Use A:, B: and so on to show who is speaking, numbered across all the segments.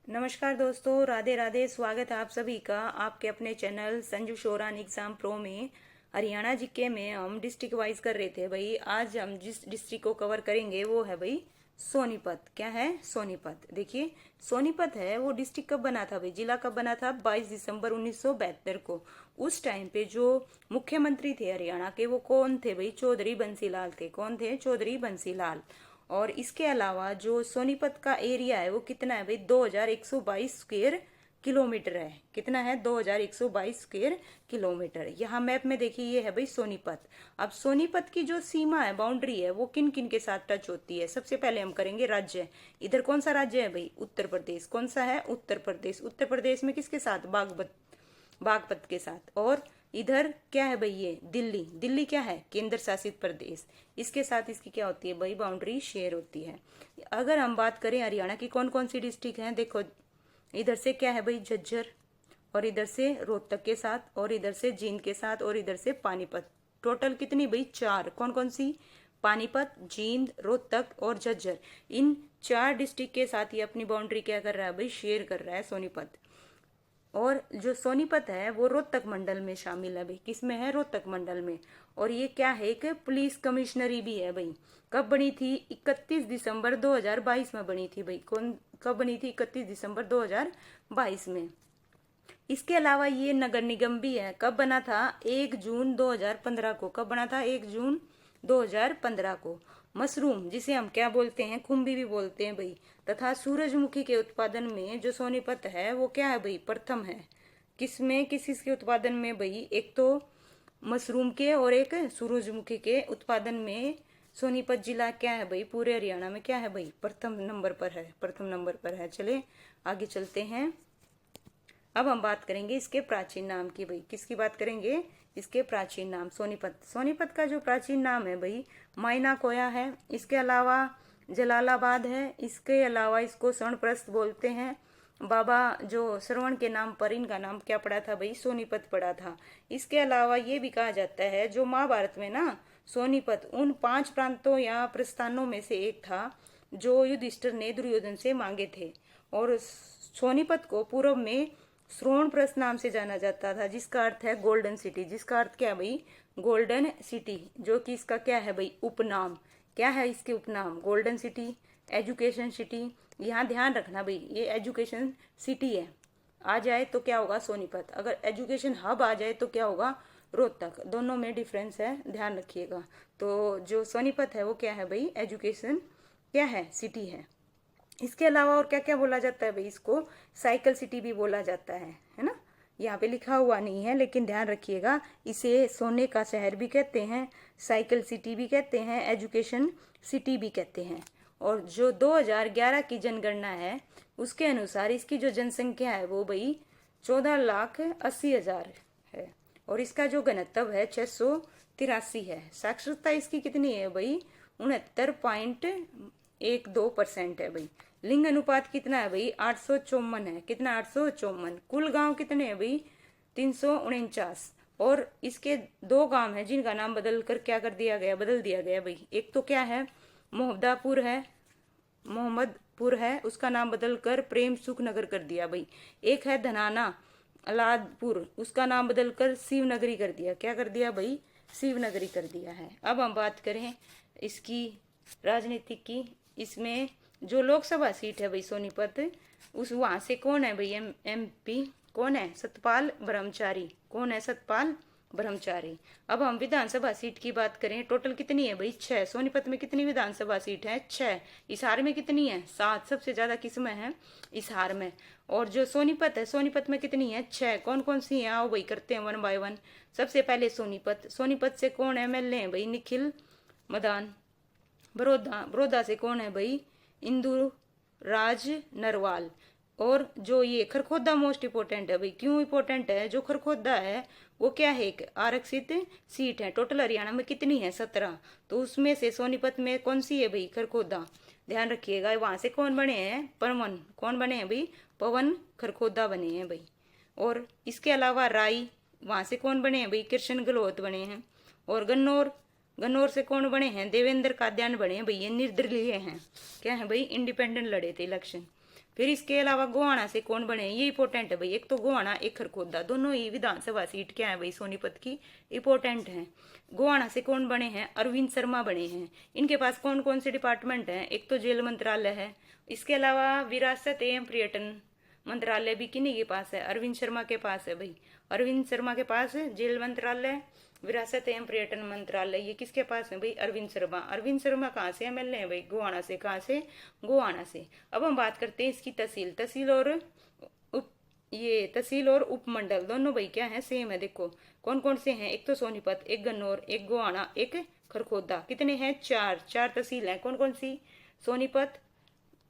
A: नमस्कार दोस्तों, राधे राधे। स्वागत है आप सभी का आपके अपने channel Sanju Sheoran exam pro में। हरियाणा जीके में हम डिस्ट्रिक्ट वाइज कर रहे थे भाई। आज हम जिस डिस्ट्रिक्ट को कवर करेंगे वो है भाई सोनीपत। क्या है? सोनीपत। देखिए, सोनीपत है वो डिस्ट्रिक्ट कब बना था भाई, जिला कब बना था? 22 दिसंबर 1972 को। उस टाइम पे जो मुख्यमंत्री थे हरियाणा के वो कौन थे भाई? चौधरी बंसीलाल थे। कौन थे? चौधरी बंसीलाल। और इसके अलावा जो सोनीपत का एरिया है वो कितना है भाई? 2122 स्क्वेयर किलोमीटर है। कितना है? 2122 स्क्वेयर किलोमीटर। यहाँ मैप में देखिए, ये है भाई सोनीपत। अब सोनीपत की जो सीमा है, बाउंड्री है, वो किन किन के साथ टच होती है? सबसे पहले हम करेंगे राज्य। इधर कौन सा राज्य है भाई? उत्तर प्रदेश। कौन सा है? उत्तर प्रदेश। उत्तर प्रदेश में किसके साथ? बागपत के साथ। और इधर क्या है भाई? ये दिल्ली। दिल्ली क्या है? केंद्र शासित प्रदेश। इसके साथ इसकी क्या होती है भाई? बाउंड्री शेयर होती है। अगर हम बात करें हरियाणा की कौन कौन सी डिस्ट्रिक्ट हैं, देखो इधर से क्या है भाई? झज्जर, और इधर से रोहतक के साथ, और इधर से जींद के साथ, और इधर से पानीपत। टोटल कितनी भाई? 4। कौन कौन सी? पानीपत, जींद, रोहतक और झज्जर। इन 4 डिस्ट्रिक्ट के साथ ये अपनी बाउंड्री क्या कर रहा है भाई? शेयर कर रहा है सोनीपत। और जो सोनीपत है वो रोहतक मंडल में शामिल है भाई। किस में है? रोहतक मंडल में। और ये क्या है? एक पुलिस कमिश्नरी भी है भाई। कब बनी थी? 31 दिसंबर 2022 में बनी थी भाई। कौन कब बनी थी? 31 दिसंबर 2022 में। इसके अलावा ये नगर निगम भी है। कब बना था? 1 जून 2015 को। कब बना था? 1 जून 2015 को। मशरूम, जिसे हम क्या बोलते हैं? खुम्बी भी बोलते हैं भाई, तथा सूरजमुखी के उत्पादन में जो सोनीपत है वो क्या है भाई? प्रथम है। किसमें? किस के उत्पादन में भाई? एक तो मशरूम के और एक सूरजमुखी के उत्पादन में सोनीपत जिला क्या है भाई? पूरे हरियाणा में क्या है भाई? प्रथम नंबर पर है। प्रथम नंबर पर है। चले आगे चलते हैं। अब हम बात करेंगे इसके प्राचीन नाम की भाई। किसकी बात करेंगे? इसके प्राचीन नाम। सोनीपत। सोनीपत का जो प्राचीन नाम है भाई, मायना कोया है। इसके अलावा जलालाबाद है। इसके अलावा इसको स्वर्णप्रस्थ बोलते हैं। बाबा जो श्रवण के नाम पर इनका नाम क्या पड़ा था भाई? सोनीपत पड़ा था। इसके अलावा ये भी कहा जाता है, जो महाभारत में ना सोनीपत उन 5 प्रांतों या प्रस्थानों में से एक था जो युधिष्ठिर ने दुर्योधन से मांगे थे। और सोनीपत को पूर्व में श्रोणप्रस्थ नाम से जाना जाता था, जिसका अर्थ है गोल्डन सिटी। जिसका अर्थ क्या है भाई? Golden city. जो कि इसका क्या है भाई? उपनाम। क्या है इसके उपनाम? Golden city, education city. यहाँ ध्यान रखना भाई, ये एजुकेशन सिटी है। आ जाए तो क्या होगा? सोनीपत। अगर एजुकेशन हब आ जाए तो क्या होगा? रोहतक। दोनों में डिफरेंस है, ध्यान रखिएगा। तो जो सोनीपत है वो क्या है भाई? एजुकेशन क्या है? सिटी है। इसके अलावा और क्या क्या बोला जाता है भाई? इसको साइकिल सिटी भी बोला जाता है ना? यहाँ पे लिखा हुआ नहीं है लेकिन ध्यान रखिएगा। इसे सोने का शहर भी कहते हैं, साइकिल सिटी भी कहते हैं, एजुकेशन सिटी भी कहते हैं। और जो 2011 की जनगणना है उसके अनुसार इसकी जो जनसंख्या है वो भाई 14,80,000 है। और इसका जो घनत्व है 683 है। साक्षरता इसकी कितनी है भाई? 69.12% है भाई। लिंग अनुपात कितना है भाई? 854 है। कितना? 854। कुल गांव कितने हैं भाई? 349। और इसके 2 गांव हैं जिनका नाम बदल कर क्या कर दिया गया? बदल दिया गया भाई। एक तो क्या है? मोहम्मदपुर है, उसका नाम बदल कर प्रेम सुख नगर कर दिया भाई। एक है धनाना अलादपुर, उसका नाम बदल कर शिवनगरी कर दिया। क्या कर दिया भाई? शिवनगरी कर दिया है। अब हम बात करें इसकी राजनीति की। इसमें जो लोकसभा सीट है भाई सोनीपत, उस वहां से कौन है भाई? एमपी कौन है? सतपाल ब्रह्मचारी। कौन है? सतपाल ब्रह्मचारी। अब हम विधानसभा सीट की बात करें, टोटल कितनी है भाई? 6। सोनीपत में कितनी विधानसभा सीट है? 6। इसहार में कितनी है? 7। सबसे ज्यादा किस में है? इसहार में। और जो सोनीपत है, सोनीपत में कितनी है? 6। कौन कौन सी है? आओ भाई करते हैं 1 बाय 1। सबसे पहले सोनीपत। सोनीपत से कौन एमएलए है भाई? निखिल मदान। बड़ौदा। बड़ौदा से कौन है भाई? इंदु राज नरवाल। और जो ये खरखोदा मोस्ट इंपोर्टेंट है भाई। क्यों इंपोर्टेंट है? जो खरखोदा है वो क्या है? एक आरक्षित सीट है। टोटल हरियाणा में कितनी है? 17। तो उसमें से सोनीपत में कौन सी है भाई? खरखोदा। ध्यान रखिएगा। वहां से कौन बने हैं? पवन। कौन बने हैं भाई? पवन खरखोदा बने हैं भाई। और इसके अलावा राई, वहां से कौन बने हैं भाई? कृष्ण गहलोत बने हैं। और गन्नौर, गन्नौर से कौन बने हैं? देवेंद्र काद्यान बने हैं भाई। ये निर्दलीय हैं। क्या है भाई? इंडिपेंडेंट लड़े थे इलेक्शन। फिर इसके अलावा गोहाना से कौन बने, ये इंपॉर्टेंट है भाई। एक तो गोहाना, एक खरखोदा, दोनों ही विधानसभा सीट क्या है भाई सोनीपत की, इंपॉर्टेंट है। गोहाना से कौन बने हैं, अरविंद शर्मा बने हैं। इनके पास कौन कौन से डिपार्टमेंट हैं, एक तो जेल मंत्रालय है, इसके अलावा विरासत एवं पर्यटन मंत्रालय भी किन्हीं के पास है, अरविंद शर्मा के पास है भाई। अरविंद शर्मा के पास है जेल मंत्रालय, विरासत एवं पर्यटन मंत्रालय, ये किसके पास है भाई, अरविंद शर्मा। अरविंद शर्मा कहाँ से एमएलए हैं भाई, गोहाना से। कहाँ से, गोहाना से। अब हम बात करते हैं इसकी तहसील, तहसील और उप, ये तहसील और उपमंडल दोनों भाई क्या है, सेम है। देखो कौन कौन से हैं, एक तो सोनीपत, एक गन्नौर, एक गोहाना, एक खरखोदा। कितने हैं, चार। चार तहसील हैं, कौन कौन सी, सोनीपत,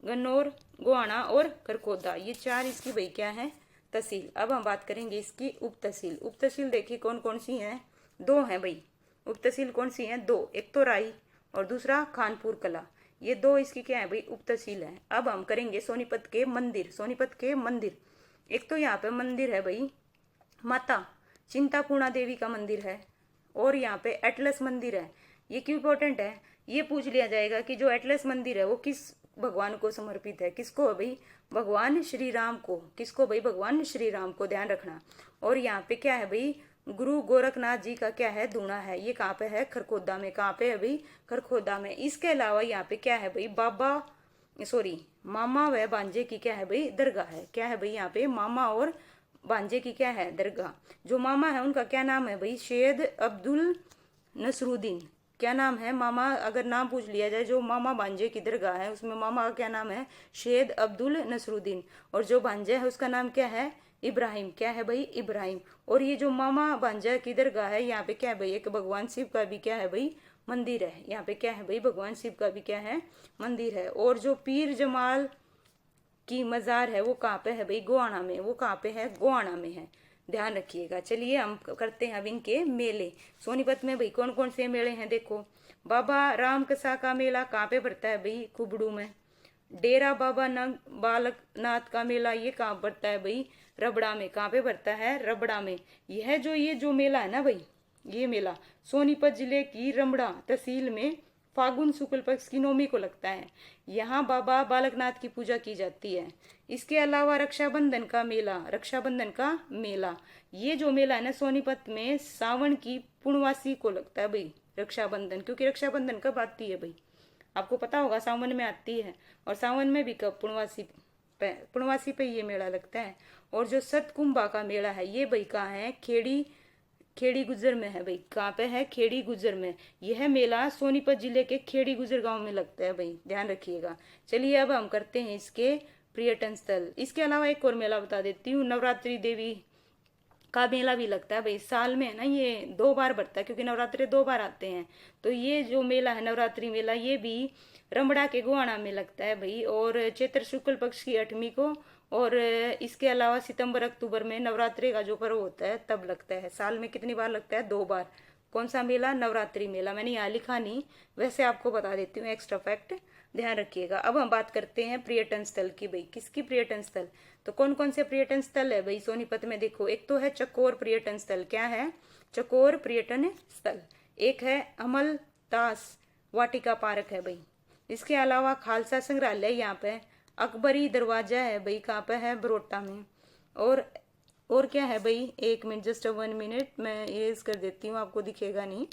A: गन्नौर, गोहाना और खरखोदा, ये चार इसकी भाई क्या है, तहसील। अब हम बात करेंगे इसकी उप तहसील। उप तहसील देखिए कौन कौन सी हैं, दो हैं भाई। उप तहसील कौन सी हैं, दो, एक तो राई और दूसरा खानपुर कला, ये दो इसकी क्या है भाई, उप तहसील है। अब हम करेंगे सोनीपत के मंदिर, सोनीपत के मंदिर। एक तो यहाँ पे मंदिर है भाई माता चिंतापूर्णा देवी का मंदिर है, और यहाँ पे एटलस मंदिर है। ये क्यों इंपॉर्टेंट है, ये पूछ लिया जाएगा कि जो एटलस मंदिर है वो किस भगवान को समर्पित है, किसको है भाई, भगवान श्री राम को। किसको भाई, भगवान श्री राम को, ध्यान रखना। और यहाँ पे क्या है भाई, गुरु गोरखनाथ जी का क्या है, दूना है। ये कहाँ पे है, खरखोदा में। कहाँ पे है भाई, खरखोदा में। इसके अलावा यहाँ पे क्या है भाई, बाबा सॉरी मामा व भांजे की क्या है भाई, दरगाह है। क्या है भाई, यहाँ पे मामा और भांजे की क्या है, दरगाह। जो मामा है उनका क्या नाम है भाई, सैयद अब्दुल नसरुद्दीन। क्या नाम है, मामा अगर नाम पूछ लिया जाए, जो मामा भांजे की दरगाह है उसमें मामा का क्या नाम है, सैयद अब्दुल नसरुद्दीन। और जो भांजा है उसका नाम क्या है, इब्राहिम। क्या है भाई, इब्राहिम। और ये जो मामा भांजा की दरगाह है, यहाँ पे क्या है भाई, एक भगवान शिव का भी क्या है भाई, मंदिर है। यहाँ पे क्या है भाई, भगवान शिव का भी क्या है, मंदिर है। और जो पीर जमाल की मजार है वो कहाँ पे है भाई, गोहाना में। वो कहाँ पे है, गोहाना में है, ध्यान रखिएगा। चलिए हम करते हैं अब इनके मेले। सोनीपत में भाई कौन कौन से मेले हैं, देखो बाबा राम कसा का मेला कहाँ पे पड़ता है भाई, कुबड़ू में। डेरा बाबा नंग बालकनाथ का मेला ये कहाँ पड़ता है भाई, रबड़ा में। कहाँ पे पड़ता है, रबड़ा में। ये जो मेला है ना भाई, ये मेला सोनीपत जिले की रमड़ा तहसील में फागुन शुक्ल पक्ष की नौमी को लगता है। यहाँ बाबा बालकनाथ की पूजा की जाती है। इसके अलावा रक्षाबंधन का मेला, रक्षाबंधन का मेला, ये जो मेला है ना सोनीपत में सावन की पूर्णवासी को लगता है भाई रक्षाबंधन। क्योंकि रक्षाबंधन कब आती है भाई, आपको पता होगा, सावन में आती है। और सावन में भी कब, पूर्णवासी पे ये मेला लगता है। और जो सतकुंभा का मेला है ये भाई कहाँ है, खेड़ी गुजर में है भाई। कहाँ पे है, खेड़ी गुजर में। यह मेला सोनीपत जिले के खेड़ी गुजर गांव में लगता है भाई, ध्यान रखिएगा। चलिए अब हम करते हैं इसके पर्यटन स्थल। इसके अलावा एक और मेला बता देती हूँ, नवरात्रि देवी का मेला भी लगता है भाई। साल में है ना ये 2 बार बढ़ता है, क्योंकि नवरात्रि 2 बार आते हैं। तो ये जो मेला है नवरात्रि मेला, ये भी रमड़ा के गोहाना में लगता है भाई, और चैत्र शुक्ल पक्ष की 8वीं को। और इसके अलावा सितंबर अक्टूबर में नवरात्रि का जो पर्व होता है तब लगता है। साल में कितनी बार लगता है, 2 बार। कौन सा मेला, नवरात्रि मेला। मैंने यहाँ लिखा नहीं, वैसे आपको बता देती हूँ एक्स्ट्रा फैक्ट, ध्यान रखिएगा। अब हम बात करते हैं पर्यटन स्थल की भाई, किसकी पर्यटन स्थल। तो कौन कौन से पर्यटन स्थल है भाई सोनीपत में, देखो एक तो है चकोर पर्यटन स्थल। क्या है, चकोर पर्यटन स्थल। एक है अमलतास वाटिका पार्क है भाई। इसके अलावा खालसा संग्रहालय यहाँ पे, अकबरी दरवाजा है भाई, कहाँ पे है, बरोटा में। और क्या है भाई, 1 मिनट, जस्ट 1 मिनट, मैं ये कर देती हूँ, आपको दिखेगा नहीं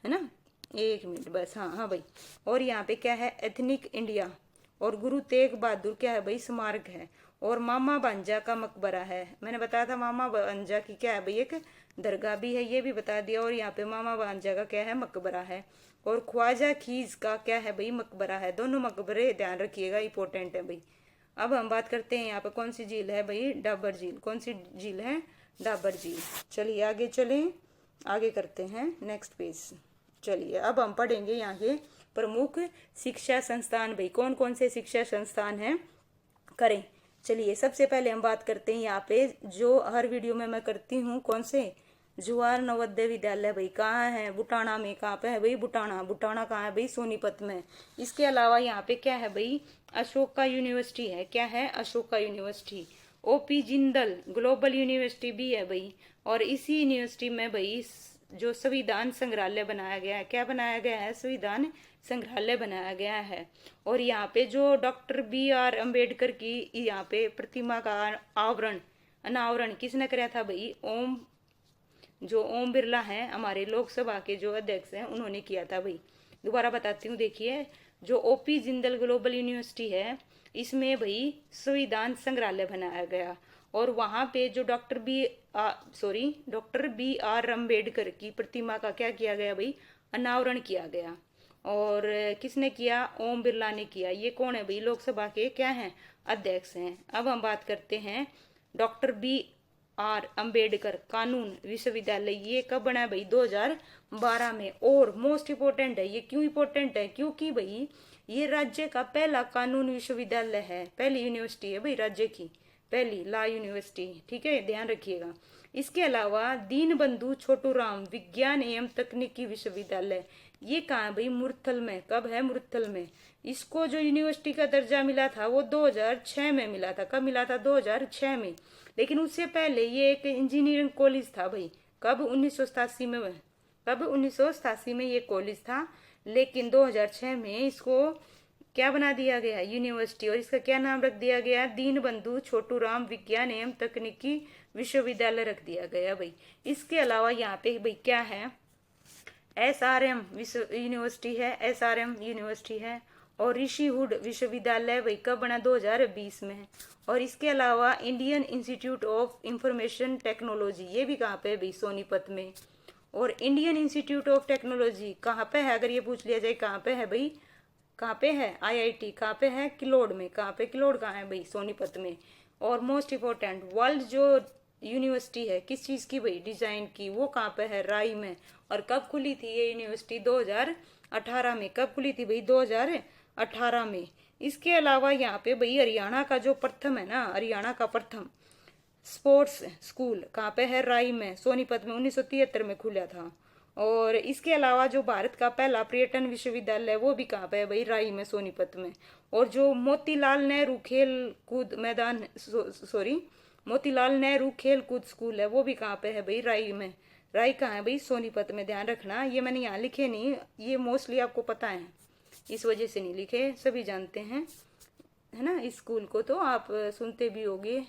A: है ना, 1 मिनट बस। हाँ हाँ भाई। और यहाँ पे क्या है, एथनिक इंडिया और गुरु तेग बहादुर क्या है भाई, स्मारक है। और मामा भांजा का मकबरा है। मैंने बताया था मामा भांजा की क्या है भाई, एक दरगाह भी है, ये भी बता दिया। और यहाँ पे मामा भांजा का क्या है, मकबरा है। और ख्वाजा खीज का क्या है भाई, मकबरा है। दोनों मकबरे ध्यान रखिएगा, इंपॉर्टेंट है भाई। अब हम बात करते हैं यहाँ पे कौन सी झील है भाई, डाबर झील। कौन सी झील है, डाबर झील। चलिए आगे चलें, आगे करते हैं नेक्स्ट पेज। चलिए अब हम पढ़ेंगे यहाँ के प्रमुख शिक्षा संस्थान भाई, कौन कौन से शिक्षा संस्थान हैं, करें। चलिए सबसे पहले हम बात करते हैं यहाँ पे, जो हर वीडियो में मैं करती हूँ, कौन से, जवाहर नवोदय विद्यालय भाई। कहाँ है, बुटाना में। कहाँ पे है भाई, बुटाना। बुटाना कहाँ है भाई, सोनीपत में। इसके अलावा यहाँ पे क्या है भाई, अशोका यूनिवर्सिटी है। क्या है, Ashoka university. OP Jindal global university भी है भाई। और इसी यूनिवर्सिटी में भाई जो संविधान संग्रहालय बनाया गया है, क्या बनाया गया है, संविधान संग्रहालय बनाया गया है। और यहाँ पे जो डॉक्टर B.R. अम्बेडकर की यहाँ पे प्रतिमा का अनावरण किसने कराया था भाई? ओम बिरला हैं, हमारे लोकसभा के जो अध्यक्ष हैं, उन्होंने किया था भाई। दोबारा बताती हूँ, देखिए जो OP जिंदल ग्लोबल यूनिवर्सिटी है, इसमें भाई संविधान संग्रहालय बनाया गया। और वहां पे जो डॉक्टर B.R. अम्बेडकर की प्रतिमा का क्या किया गया भाई? अनावरण किया गया। और किसने किया? ओम बिरला ने किया। ये कौन है भाई? लोकसभा के क्या हैं? अध्यक्ष हैं। अब हम बात करते हैं डॉक्टर B.R. अम्बेडकर कानून विश्वविद्यालय, ये कब बना है भाई? 2012 में। और मोस्ट इम्पोर्टेंट है, ये क्यों इम्पोर्टेंट है? क्योंकि भाई ये राज्य का पहला कानून विश्वविद्यालय है, पहली यूनिवर्सिटी है भाई राज्य की, पहली लॉ यूनिवर्सिटी। ठीक है, ध्यान रखिएगा। इसके अलावा दीनबंधु छोटूराम विज्ञान एवं तकनीकी विश्वविद्यालय, ये कहाँ है भाई? मुरथल में। कब है? मुरथल में। इसको जो यूनिवर्सिटी का दर्जा मिला था वो 2006 में मिला था। कब मिला था? 2006 में। लेकिन उससे पहले ये एक इंजीनियरिंग कॉलेज था भाई। कब? 1987 में। कब? 1987 में ये कॉलेज था। लेकिन 2006 में इसको क्या बना दिया गया? यूनिवर्सिटी। और इसका क्या नाम रख दिया गया? दीनबंधु छोटूराम विज्ञान एवं तकनीकी विश्वविद्यालय रख दिया गया भाई। इसके अलावा यहाँ पे भाई क्या है? SRM विश्व यूनिवर्सिटी है, SRM यूनिवर्सिटी है। और ऋषिहुड विश्वविद्यालय भाई कब बना? 2020 में। और इसके अलावा Indian institute of information technology, ये भी कहाँ पे है भाई? सोनीपत में। और इंडियन इंस्टीट्यूट ऑफ टेक्नोलॉजी कहाँ पे है? अगर ये पूछ लिया जाए कहाँ पे है भाई? कहाँ पे है? IIT कहाँ पे है? किलोड़ में। कहाँ पे? किलोड़ कहाँ है भाई? सोनीपत में। और मोस्ट इम्पोर्टेंट वर्ल्ड जो यूनिवर्सिटी है किस चीज की भाई? डिजाइन की, वो कहाँ पे है? राई में। और कब खुली थी ये यूनिवर्सिटी? 2018 में। कब खुली थी भाई? 2018 में। इसके अलावा यहाँ पे भाई हरियाणा का जो प्रथम है ना, हरियाणा का प्रथम स्पोर्ट्स स्कूल कहाँ पे है? राई में, सोनीपत में। 1973 में खुला था। और इसके अलावा जो भारत का पहला पर्यटन विश्वविद्यालय वो भी कहाँ पे है भाई? राई में, सोनीपत में। और जो मोतीलाल नेहरू खेल कूद मैदान मोतीलाल नेहरू खेल कूद स्कूल है वो भी कहाँ पे है भाई? राई में। राई कहाँ है भाई? सोनीपत में। ध्यान रखना, ये मैंने यहाँ लिखे नहीं, ये मोस्टली आपको पता है, इस वजह से नहीं लिखे, सभी जानते हैं, है ना। इस स्कूल को तो आप सुनते भी होगे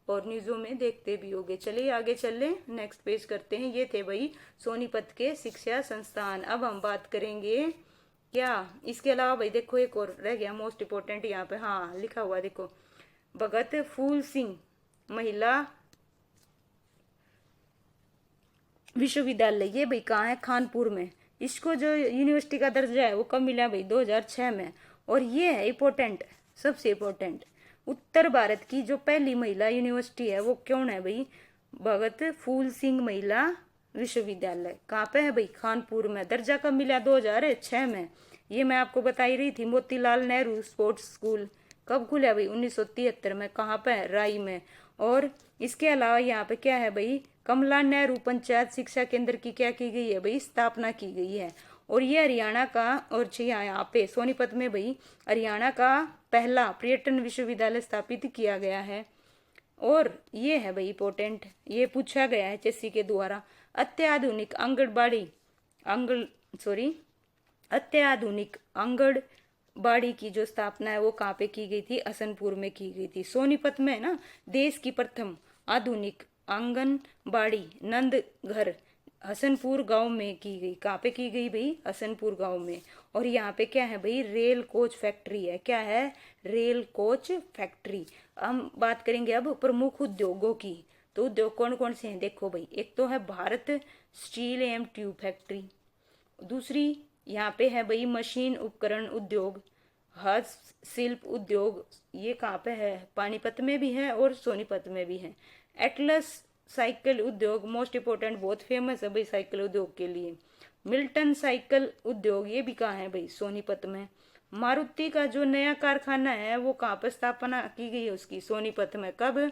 A: और न्यूज़ों में देखते भी होगे। चलिए आगे चले, नेक्स्ट पेज करते हैं। ये थे भाई सोनीपत के शिक्षा संस्थान। अब हम बात करेंगे क्या इसके अलावा भाई? देखो एक और रह गया मोस्ट इम्पोर्टेंट यहाँ पे, हाँ लिखा हुआ देखो, भगत फूल सिंह महिला विश्वविद्यालय, ये भाई कहाँ है? खानपुर में। इसको जो यूनिवर्सिटी का दर्जा है वो कब मिला भाई? 2006 में। और ये है इम्पोर्टेंट, सबसे इम्पोर्टेंट, उत्तर भारत की जो पहली महिला यूनिवर्सिटी है वो कौन है भाई? भगत फूल सिंह महिला विश्वविद्यालय। कहाँ पे है भाई? खानपुर में। दर्जा कब मिला? 2006 में। ये मैं आपको बता ही रही थी। मोतीलाल नेहरू स्पोर्ट्स स्कूल कब खुला भाई? 1973 में। कहाँ पे है? राई में। और इसके अलावा यहाँ पे क्या है भाई? कमला नेहरू पंचायत शिक्षा केंद्र की क्या की गई है भाई? स्थापना की गई है। और ये हरियाणा का, और यहाँ पे सोनीपत में भाई हरियाणा का पहला पर्यटन विश्वविद्यालय स्थापित किया गया है। और ये है भाई इम्पोर्टेंट, ये पूछा गया है HSC के द्वारा, अत्याधुनिक अत्याधुनिक आंगनबाड़ी की जो स्थापना है वो कहाँ पे की गई थी? हसनपुर में की गई थी। सोनीपत में ना देश की प्रथम आधुनिक आंगनबाड़ी नंदघर हसनपुर गांव में की गई। कहाँ पे की गई भाई? हसनपुर गांव में। और यहाँ पे क्या है भाई? रेल कोच फैक्ट्री है। क्या है? Rail coach factory. हम बात करेंगे अब प्रमुख उद्योगों की। तो उद्योग कौन कौन से हैं देखो भाई, एक तो है भारत स्टील एवं ट्यूब फैक्ट्री, दूसरी यहाँ पे है भाई मशीन उपकरण उद्योग, हस्तशिल्प उद्योग, ये कहाँ पे है? पानीपत में भी है और सोनीपत में भी है। एटलस साइकिल उद्योग, मोस्ट इम्पोर्टेंट, बहुत फेमस है भाई साइकिल उद्योग के लिए। मिल्टन साइकिल उद्योग, ये भी कहाँ है भाई? सोनीपत में। मारुति का जो नया कारखाना है वो कहाँ पर स्थापना की गई है उसकी? सोनीपत में। कब?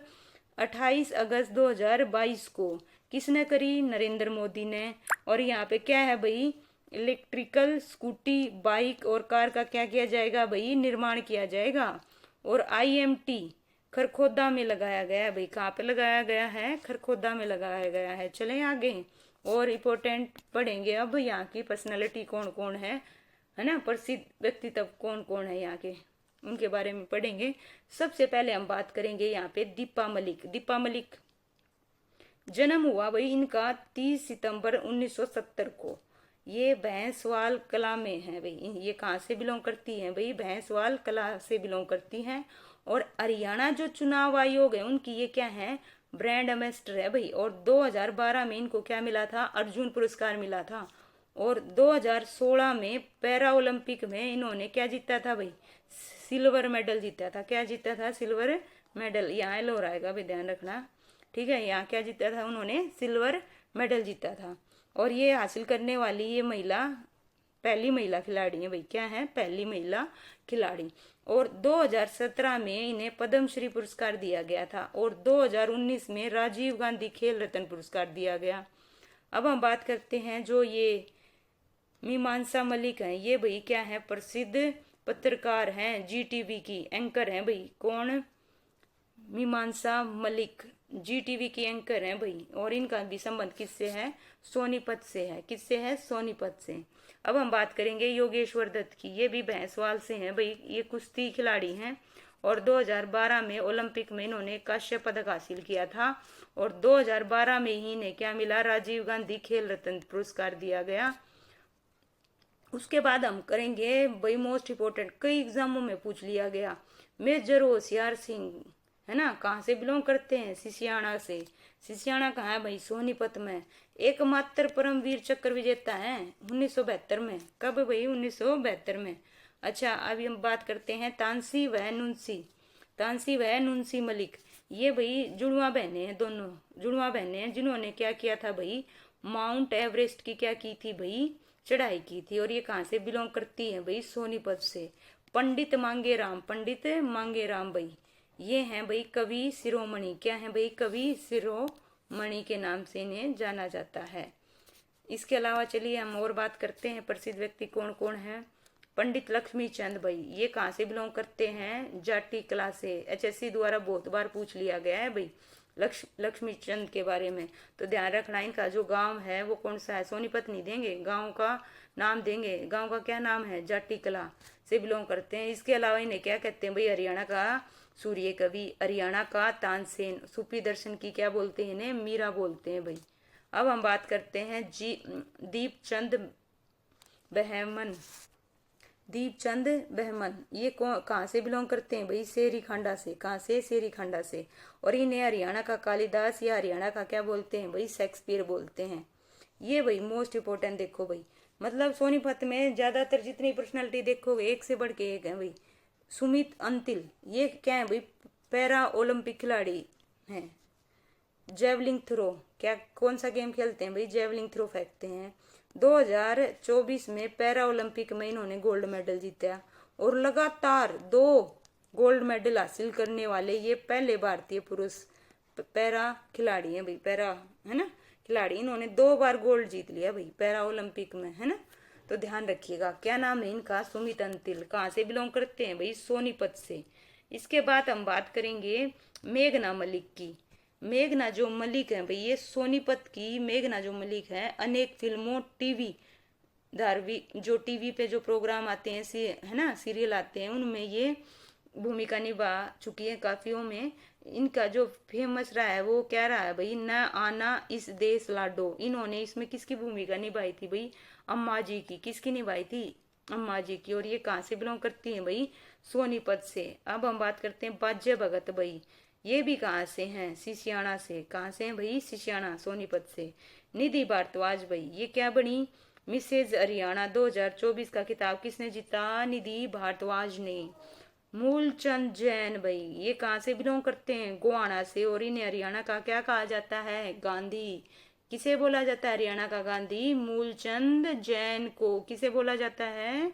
A: 28 अगस्त 2022 को। किसने करी? नरेंद्र मोदी ने। और यहाँ पे क्या है भाई? इलेक्ट्रिकल स्कूटी, बाइक और कार का क्या किया जाएगा भाई? निर्माण किया जाएगा। और IMT खरखोदा में लगाया गया है भाई। कहाँ पे लगाया गया है? खरखोदा में लगाया गया है। चलें आगे और इम्पोर्टेंट पढ़ेंगे अब यहाँ की पर्सनैलिटी कौन कौन है। है ना, प्रसिद्ध व्यक्तित्व कौन कौन है यहाँ के, उनके बारे में पढ़ेंगे। सबसे पहले हम बात करेंगे यहाँ पे दीपा मलिक। दीपा मलिक जन्म हुआ भाई इनका 30 सितंबर 1970 को। ये भैंसवाल कला में है भाई। ये कहाँ से बिलोंग करती हैं भाई? भैंसवाल कला से बिलोंग करती हैं। और हरियाणा जो चुनाव आयोग है उनकी ये क्या है, ब्रांड एम्बेसडर है भाई। और 2012 में इनको क्या मिला था, अर्जुन पुरस्कार मिला था। और 2016 में पैरा ओलंपिक में इन्होंने क्या जीता था भाई, सिल्वर मेडल जीता था। क्या जीता था? Silver medal. यहाँ लो रहेगा भी, ध्यान रखना, ठीक है। यहाँ क्या जीता था उन्होंने? सिल्वर मेडल जीता था। और ये हासिल करने वाली ये महिला पहली महिला खिलाड़ी है भाई। क्या है? पहली महिला खिलाड़ी। और 2017 में इन्हें पद्मश्री पुरस्कार दिया गया था। और 2019 में राजीव गांधी खेल रत्न पुरस्कार दिया गया। अब हम बात करते हैं जो ये मीमांसा मलिक हैं। ये भाई क्या है, प्रसिद्ध पत्रकार हैं, जीटीवी की एंकर हैं भाई। कौन? मीमांसा मलिक जीटीवी की एंकर हैं भाई। और इनका भी संबंध किससे है? सोनीपत से है। किससे है? सोनीपत से। अब हम बात करेंगे योगेश्वर दत्त की। ये भी भैंसवाल से हैं भाई। ये कुश्ती खिलाड़ी हैं। और 2012 में ओलंपिक में इन्होंने कांस्य पदक हासिल किया था। और 2012 में ही इन्हें क्या मिला, राजीव गांधी खेल रत्न पुरस्कार दिया गया। उसके बाद हम करेंगे भाई मोस्ट इम्पोर्टेंट, कई एग्जामों में पूछ लिया गया, मेजर होशियार सिंह, है ना, कहाँ से बिलोंग करते हैं? सिसियाना से। सिसियाना कहाँ है भाई? सोनीपत में। एकमात्र परमवीर चक्र विजेता है 1972 में। कब भाई? 1972 में। अच्छा, अभी हम बात करते हैं तानसी व नुंसी। तानसी व नुंसी मलिक। ये भाई जुड़वा बहने हैं, दोनों जुड़वा बहने हैं, जिन्होंने क्या किया था भाई, माउंट एवरेस्ट की क्या की थी भाई, चढ़ाई की थी। और ये कहाँ से बिलोंग करती है भाई? सोनीपत से। पंडित मांगेराम, पंडित मांगेराम भाई, ये हैं भाई कवि शिरोमणि। क्या है भाई? कवि शिरोमणि के नाम से इन्हें जाना जाता है। इसके अलावा चलिए हम और बात करते हैं, प्रसिद्ध व्यक्ति कौन कौन है। पंडित लक्ष्मी चंद भाई, ये कहाँ से बिलोंग करते हैं? जाटी कला से। एचएससी द्वारा बहुत बार पूछ लिया गया है भाई लक्ष्मी चंद के बारे में। तो ध्यान रखना, इनका जो गांव है वो कौन सा है? सोनीपत नहीं देंगे, गांव का नाम देंगे। गांव का क्या नाम है? जाटी कला से बिलोंग करते हैं। इसके अलावा इन्हें क्या कहते हैं भाई? हरियाणा का सूर्य कवि, हरियाणा का तानसेन, सूफी दर्शन की क्या बोलते हैं इन्हें? मीरा बोलते हैं भाई। अब हम बात करते हैं दीपचंद बहमन। दीपचंद बहमन, ये कहाँ से बिलोंग करते हैं भाई? सेरी खांडा से। कहाँ से? सेरी खांडा से। और इन्हें हरियाणा का कालिदास या हरियाणा का क्या बोलते हैं भाई? शेक्सपियर बोलते हैं। ये भाई मोस्ट इम्पोर्टेंट देखो भाई, मतलब सोनीपत में ज्यादातर जितनी पर्सनालिटी देखोगे एक से बढ़ के एक है भाई। सुमित अंतिल, ये क्या है भाई? पैरा ओलंपिक खिलाड़ी हैं। जेवलिंग थ्रो, क्या कौन सा गेम खेलते हैं भाई? जेवलिंग थ्रो फेंकते हैं। 2024 में पैरा ओलंपिक में इन्होंने गोल्ड मेडल जीता। और लगातार 2 गोल्ड मेडल हासिल करने वाले ये पहले भारतीय पुरुष पैरा खिलाड़ी हैं भाई। पैरा, है ना, खिलाड़ी। इन्होंने 2 बार गोल्ड जीत लिया भाई पैरा ओलंपिक में, है ना। तो ध्यान रखिएगा, क्या नाम है इनका? सुमित अंतिल। कहाँ से बिलोंग करते हैं भाई? सोनीपत से। इसके बाद हम बात करेंगे मेघना मलिक की। मेघना जो मलिक है भाई, ये सोनीपत की मेघना जो मलिक है, अनेक फिल्मों, टीवी धारावाहिक, जो टीवी पे जो प्रोग्राम आते हैं, है ना, सीरियल आते हैं, उनमें ये भूमिका निभा चुकी है काफियों में। इनका जो फेमस रहा है वो क्या रहा है भाई? न आना इस देश लाडो। इन्होंने इसमें किसकी भूमिका निभाई थी भाई? अम्मा जी की। किसकी निभाई थी? अम्मा जी की। और ये कहाँ से बिलोंग करती है भाई? सोनीपत से। अब हम बात करते हैं बाज्य भगत भाई, ये भी कहाँ से हैं? सिसियाना से। कहाँ से हैं भाई? सिसियाना, सोनीपत से। निधि भारद्वाज भाई, ये क्या बनी? मिसेज हरियाणा 2024 का खिताब किसने जीता? निधि भारद्वाज ने। मूलचंद जैन भाई, ये कहाँ से बिलोंग करते हैं? गोवाना से। और इन्हें हरियाणा का क्या कहा जाता है? गांधी। किसे बोला जाता है हरियाणा का गांधी? मूलचंद जैन को। किसे बोला जाता है?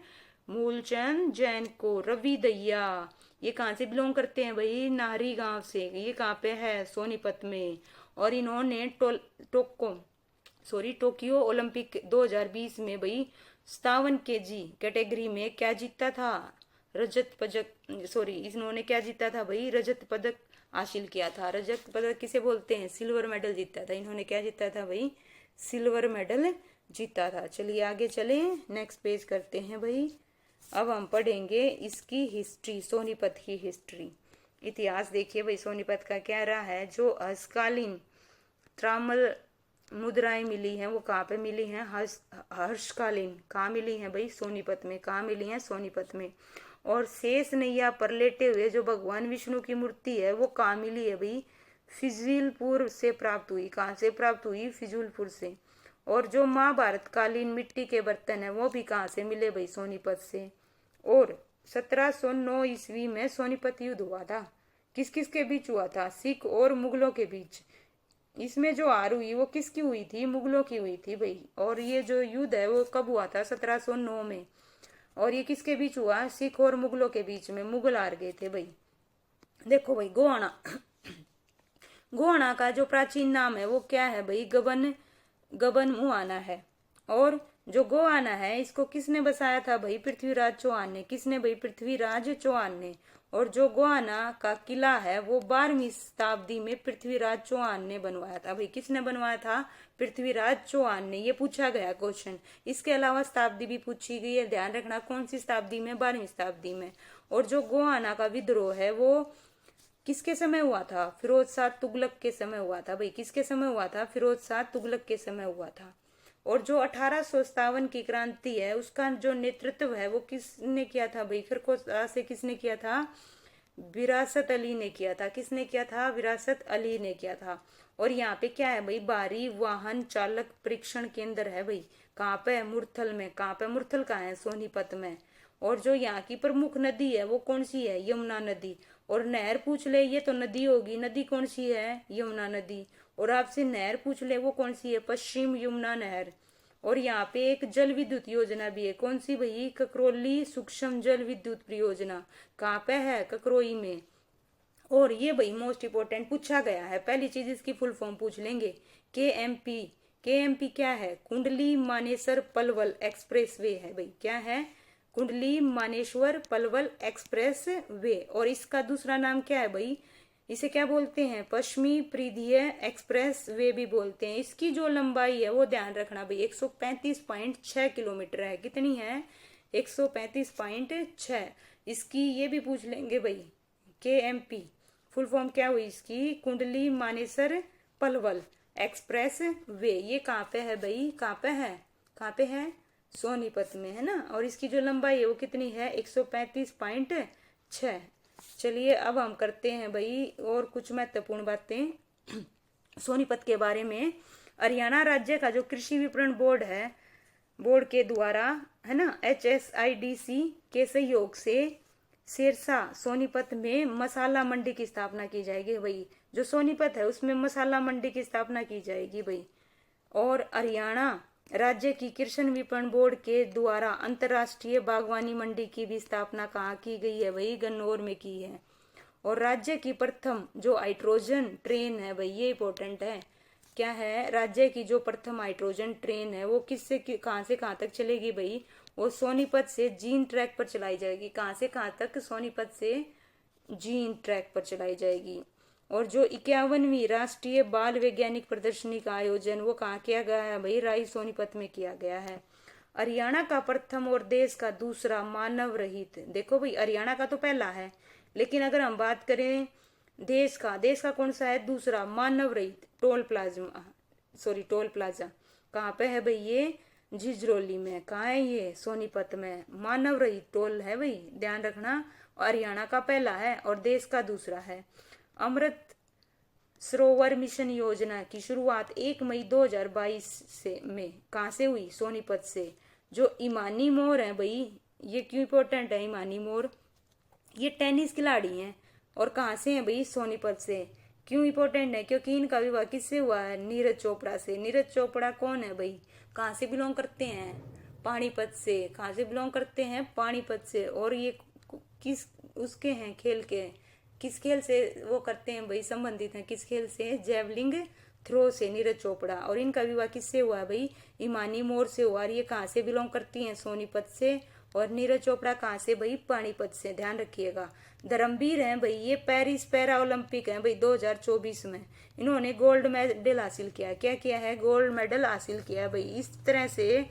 A: मूलचंद जैन को। रवि दहिया, ये कहाँ से बिलोंग करते हैं भाई? नाहरी गांव से। ये कहाँ पे है? सोनीपत में। और इन्होंने टोक्यो ओलंपिक 2020 में भाई 57 केजी कैटेगरी में क्या जीता था? रजत पदक। इन्होंने क्या जीता था भाई? रजत पदक हासिल किया था। रजत पदक किसे बोलते हैं? सिल्वर मेडल जीता था। इन्होंने क्या जीता था भाई? सिल्वर मेडल जीता था। चलिए आगे चले, नेक्स्ट पेज करते हैं भाई। अब हम पढ़ेंगे इसकी हिस्ट्री, सोनीपत की हिस्ट्री, इतिहास। देखिए भाई सोनीपत का क्या रहा है। जो हर्षकालीन त्रामल मुद्राएं मिली हैं वो कहाँ पे मिली हैं? हर्षकालीन कहाँ मिली हैं भाई? सोनीपत में। कहाँ मिली हैं? सोनीपत में। और शेष नैया पर लेटे हुए जो भगवान विष्णु की मूर्ति है वो कहाँ मिली है भाई? फिजूलपुर से प्राप्त हुई। कहाँ से प्राप्त हुई? फिजूलपुर से। और जो महाभारत कालीन मिट्टी के बर्तन है वो भी कहाँ से मिले भाई? सोनीपत से। और 1709 ईस्वी में सोनीपत युद्ध हुआ था। किस किस के बीच हुआ था? सिख और मुगलों के बीच। इसमें जो हार हुई वो किसकी हुई थी? मुगलों की हुई थी भाई। और ये जो युद्ध है वो कब हुआ था? 1709 में। और ये किसके बीच हुआ? सिख और मुगलों के बीच में। मुगल हार गए थे भाई। देखो भाई गोवाना गोवाना का जो प्राचीन नाम है वो क्या है भाई? गबन गबन मुआना है। और जो गोवाना है इसको किसने बसाया था भाई? पृथ्वीराज चौहान ने। किसने भाई? पृथ्वीराज चौहान ने। और जो गोवाना का किला है वो 12वीं शताब्दी में पृथ्वीराज चौहान ने बनवाया था भाई। किसने बनवाया था? पृथ्वीराज चौहान ने। ये पूछा गया क्वेश्चन। इसके अलावा शताब्दी भी पूछी गई है, ध्यान रखना। कौन सी शताब्दी में? 12वीं शताब्दी में। और जो गोवाना का विद्रोह है वो किसके समय हुआ था? फिरोज शाह तुगलक के समय हुआ था भाई। किसके समय हुआ था? फिरोज शाह तुगलक के समय हुआ था। और जो 1857 की क्रांति है उसका जो नेतृत्व है वो किसने किया था भाई? फिर से किसने किया था? विरासत अली ने किया था। किसने किया था? विरासत अली ने किया था। और यहाँ पे क्या है भाई? बारी वाहन चालक परीक्षण केंद्र है भाई। कहाँ पे? मुरथल में। कहाँ पे? मुरथल कहाँ है? सोनीपत में। और जो यहाँ की प्रमुख नदी है वो कौन सी है? यमुना नदी। और नहर पूछ ले, ये तो नदी होगी, नदी कौन सी है? यमुना नदी। और आपसे नहर पूछ ले वो कौन सी है? पश्चिम यमुना नहर। और यहाँ पे एक जल विद्युत योजना भी है। कौन सी भाई? ककरोली सूक्ष्म जल विद्युत परियोजना। कहाँ पे है? ककरोई में। और ये भाई मोस्ट इंपोर्टेंट पूछा गया है। पहली चीज इसकी फुल फॉर्म पूछ लेंगे। KMP। KMP क्या है? कुंडली मानेसर पलवल एक्सप्रेस वे है भाई। क्या है? कुंडली मानेश्वर पलवल एक्सप्रेस वे। और इसका दूसरा नाम क्या है भाई? इसे क्या बोलते हैं? पश्चिमी परिधीय एक्सप्रेस वे भी बोलते हैं। इसकी जो लंबाई है वो ध्यान रखना भाई 135.6 किलोमीटर है। कितनी है? 135.6। इसकी ये भी पूछ लेंगे भाई। KMP फुल फॉर्म क्या हुई इसकी? Kundli Manesar Palwal express way. ये कहाँ पे है भाई? कहाँ पे है? कहाँ पे है? सोनीपत में है ना। और इसकी जो लंबाई है वो कितनी है? 135.6। चलिए अब हम करते हैं भाई और कुछ महत्वपूर्ण बातें सोनीपत के बारे में। हरियाणा राज्य का जो कृषि विपणन बोर्ड है, बोर्ड के द्वारा है ना, HSIDC के सहयोग से सिरसा सोनीपत में मसाला मंडी की स्थापना की जाएगी भाई। जो सोनीपत है उसमें मसाला मंडी की स्थापना की जाएगी भाई। और हरियाणा राज्य की कृषि विपणन बोर्ड के द्वारा अंतर्राष्ट्रीय बागवानी मंडी की भी स्थापना कहाँ की गई है भाई? गन्नौर में की है। और राज्य की प्रथम जो हाइड्रोजन ट्रेन है भाई, ये इंपॉर्टेंट है। क्या है? राज्य की जो प्रथम हाइड्रोजन ट्रेन है वो किससे कहाँ से कहाँ तक चलेगी भाई? वो सोनीपत से जींद ट्रैक पर चलाई जाएगी। कहाँ से कहाँ तक? सोनीपत से जींद ट्रैक पर चलाई जाएगी। और जो 51वीं राष्ट्रीय बाल वैज्ञानिक प्रदर्शनी का आयोजन वो कहाँ किया गया है भाई? राई सोनीपत में किया गया है। हरियाणा का प्रथम और देश का दूसरा मानव रहित। देखो भाई हरियाणा का तो पहला है, लेकिन अगर हम बात करें देश का कौन सा है? दूसरा मानव रहित टोल प्लाजा। कहाँ पे है भाई? ये झिजरोली में। कहाँ है ये? सोनीपत में। मानव रहित टोल है भाई, ध्यान रखना। हरियाणा का पहला है और देश का दूसरा है। अमृत सरोवर मिशन योजना की शुरुआत 1 मई 2022 में कहाँ से हुई? सोनीपत से। जो इमानी मोर है भाई, ये क्यों इंपॉर्टेंट है? इमानी मोर ये टेनिस खिलाड़ी हैं और कहाँ से हैं भाई? सोनीपत से। क्यों इंपॉर्टेंट है? क्योंकि इनका विवाह किससे हुआ है? नीरज चोपड़ा से। नीरज चोपड़ा कौन है भाई? कहाँ से बिलोंग करते हैं? पानीपत से। कहाँ से बिलोंग करते हैं? पानीपत से। और ये किस उसके हैं? खेल के किस खेल से वो करते हैं भाई? संबंधित हैं किस खेल से? जेवलिंग थ्रो से, नीरज चोपड़ा। और इनका विवाह किससे हुआ है भाई? इमानी मोर से हुआ। और ये कहाँ से बिलोंग करती हैं? सोनीपत से। और नीरज चोपड़ा कहाँ से भाई, पानीपत से, ध्यान रखिएगा। धर्मवीर हैं भाई, ये पेरिस पैरा ओलंपिक है भाई 2024 में, इन्होंने गोल्ड मेडल हासिल किया। क्या किया है? गोल्ड मेडल हासिल किया है भाई। इस तरह से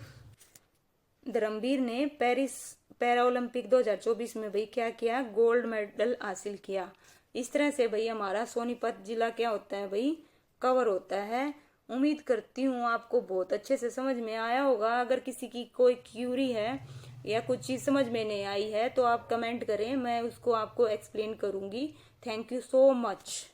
A: धर्मवीर ने पेरिस पैरा ओलंपिक 2024 में भाई क्या किया? गोल्ड मेडल हासिल किया। इस तरह से भाई हमारा सोनीपत जिला क्या होता है भाई, कवर होता है। उम्मीद करती हूँ आपको बहुत अच्छे से समझ में आया होगा। अगर किसी की कोई क्यूरी है या कुछ चीज़ समझ में नहीं आई है तो आप कमेंट करें, मैं उसको आपको एक्सप्लेन करूंगी। Thank you so much.